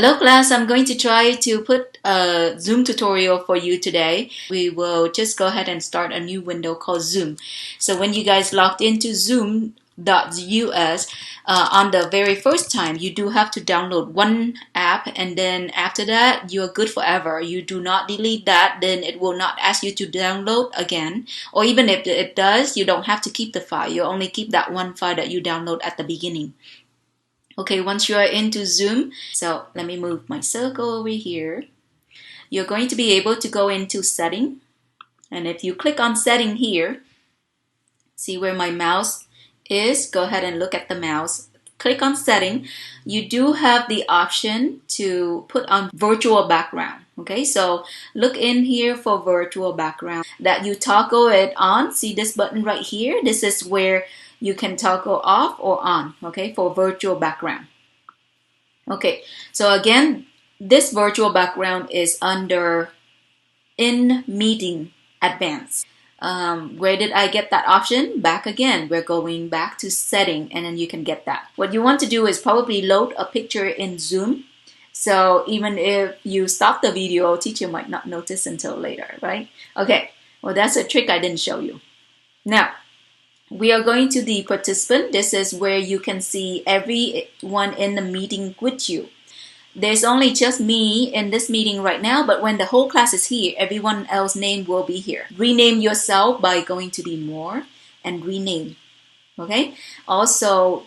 Hello class, I'm going to try to put a Zoom tutorial for you today. We will just go ahead and start a new window called Zoom. So when you guys logged into zoom.us, on the very first time, you do have to download one app, and then after that, you're good forever. You do not delete that, then it will not ask you to download again. Or even if it does, you don't have to keep the file. You only keep that one file that you download at the beginning. Okay, once you are into Zoom, so let me move my circle over here. You're going to be able to go into setting. And if you click on setting here, see where my mouse is, go ahead and look at the mouse. Click on setting. You do have the option to put on virtual background. Okay, so look in here for virtual background that you toggle it on. See this button right here? This is where you can toggle off or on, okay, for virtual background. Okay, so again, this virtual background is under in meeting advanced. Where did I get that option? Back again. We're going back to setting, and then you can get that. What you want to do is probably load a picture in Zoom. So even if you stop the video, teacher might not notice until later, right? Okay, well, that's a trick I didn't show you. Now, we are going to the participant. This is where you can see everyone in the meeting with you. There's only just me in this meeting right now, but when the whole class is here, everyone else's name will be here. Rename yourself by going to the more and rename. Okay. Also,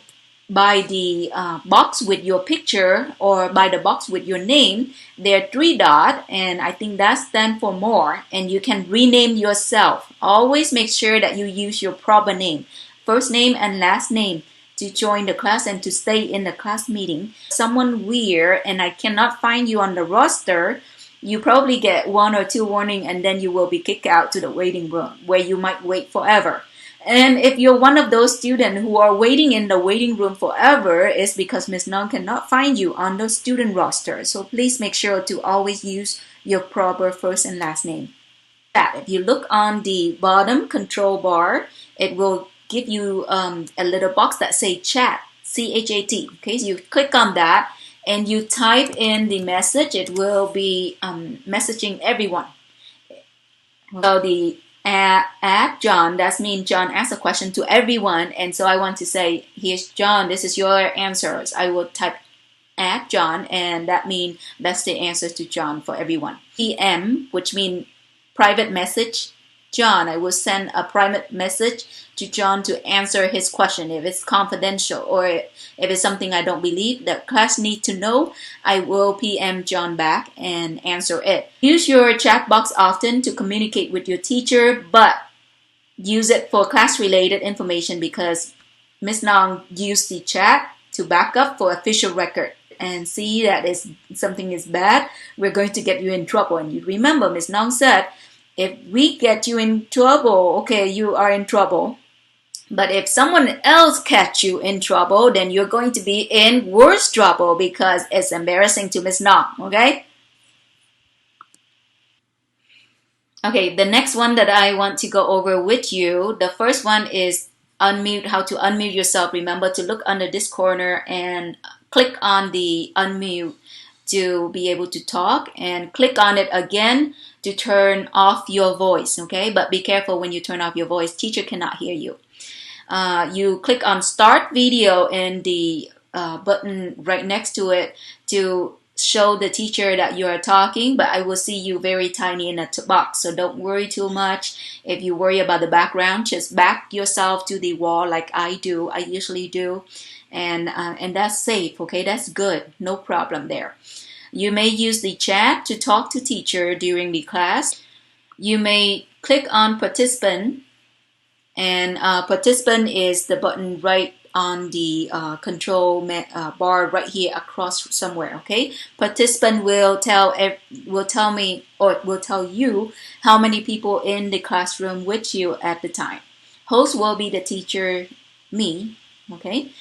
by the box with your picture or by the box with your name, there are 3 dots, and I think that stands for more, and you can rename yourself. Always make sure that you use your proper name, first name and last name, to join the class and to stay in the class meeting. Someone weird and I cannot find you on the roster, you probably get 1 or 2 warning, and then you will be kicked out to the waiting room where you might wait forever. And if you're one of those students who are waiting in the waiting room forever, it's because Ms. Nong cannot find you on the student roster. So please make sure to always use your proper first and last name. If you look on the bottom control bar, it will give you a little box that say chat, C-H-A-T. Okay, so you click on that and you type in the message. It will be messaging everyone. So the at John, that means John asks a question to everyone, and so I want to say, here's John, this is your answers. I will type at John, and that means that's the answers to John for everyone. PM, which means private message John. I will send a private message to John to answer his question. If it's confidential or if it's something I don't believe that class need to know, I will PM John back and answer it. Use your chat box often to communicate with your teacher, but use it for class-related information because Ms. Nong used the chat to back up for official record. And see that if something is bad, we're going to get you in trouble. And you remember, Ms. Nong said, if we get you in trouble, okay, you are in trouble. But if someone else catch you in trouble, then you're going to be in worse trouble because it's embarrassing to Ms. Nong, okay? Okay, the next one that I want to go over with you, the first one is unmute, how to unmute yourself. Remember to look under this corner and click on the unmute to be able to talk, and click on it again to turn off your voice, okay? But be careful when you turn off your voice, teacher cannot hear you. You click on start video in the button right next to it to show the teacher that you are talking, but I will see you very tiny in a box, so don't worry too much. If you worry about the background, just back yourself to the wall like I do, I usually do, and that's safe, okay? That's good, no problem there. You may use the chat to talk to teacher during the class. You may click on participant, and participant is the button right on the control bar right here across somewhere, okay? Participant will tell me, or will tell you how many people in the classroom with you at the time. Host will be the teacher, me, okay?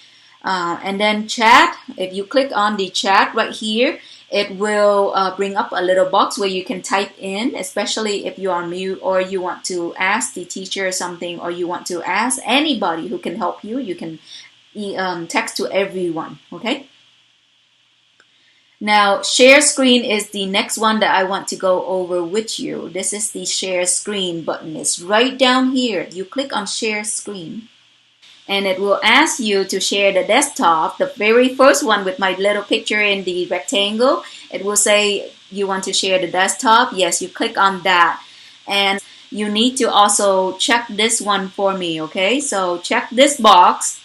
And then chat, if you click on the chat right here, it will bring up a little box where you can type in, especially if you're on mute or you want to ask the teacher something or you want to ask anybody who can help you. You can text to everyone, okay? Now, share screen is the next one that I want to go over with you. This is the share screen button. It's right down here. You click on share screen and it will ask you to share the desktop, the very first one with my little picture in the rectangle. It will say you want to share the desktop. Yes, you click on that. And you need to also check this one for me, okay? So check this box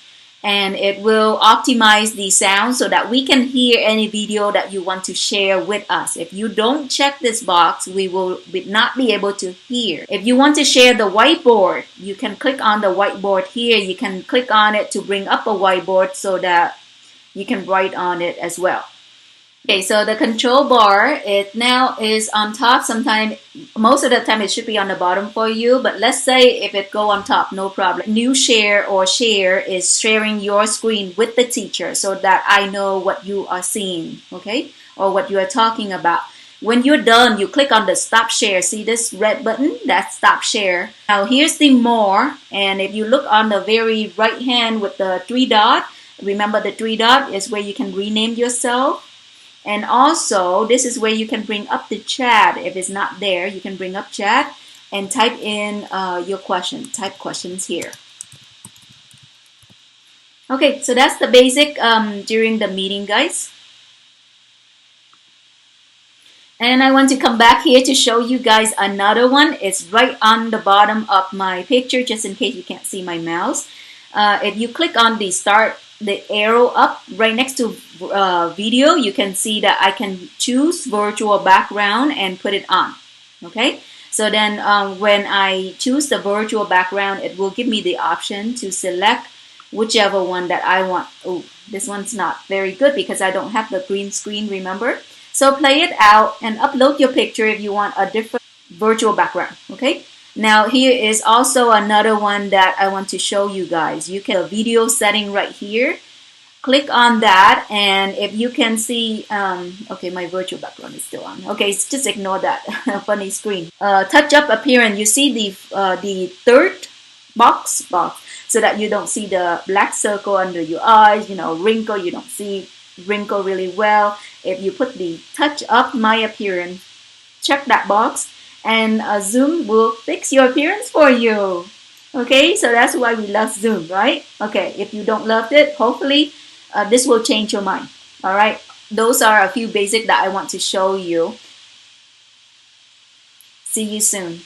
and it will optimize the sound so that we can hear any video that you want to share with us. If you don't check this box, we will not be able to hear. If you want to share the whiteboard, you can click on the whiteboard here. You can click on it to bring up a whiteboard so that you can write on it as well. Okay, so the control bar, it now is on top. Sometimes, most of the time it should be on the bottom for you, but let's say if it go on top, no problem. New share or share is sharing your screen with the teacher so that I know what you are seeing, okay? Or what you are talking about. When you're done, you click on the stop share. See this red button? That's stop share. Now here's the more, and if you look on the very right hand with the three dot, remember the three dot is where you can rename yourself. And also, this is where you can bring up the chat. If it's not there, you can bring up chat and type in your question. Type questions here. Okay, so that's the basic during the meeting, guys. And I want to come back here to show you guys another one. It's right on the bottom of my picture, just in case you can't see my mouse. If you click on the start, the arrow up right next to video, you can see that I can choose virtual background and put it on. Okay, so then when I choose the virtual background, it will give me the option to select whichever one that I want. Oh, this one's not very good because I don't have the green screen, remember? So play it out and upload your picture if you want a different virtual background, okay? Now here is also another one that I want to show you guys. You can video setting right here. Click on that, and if you can see, okay, my virtual background is still on. Okay, just ignore that funny screen. Touch up appearance. You see the third box so that you don't see the black circle under your eyes. You know, wrinkle. You don't see wrinkle really well. If you put the touch up my appearance, check that box, and Zoom will fix your appearance for you. Okay, so that's why we love Zoom, right? Okay, if you don't love it, hopefully this will change your mind. All right, those are a few basics that I want to show you. See you soon.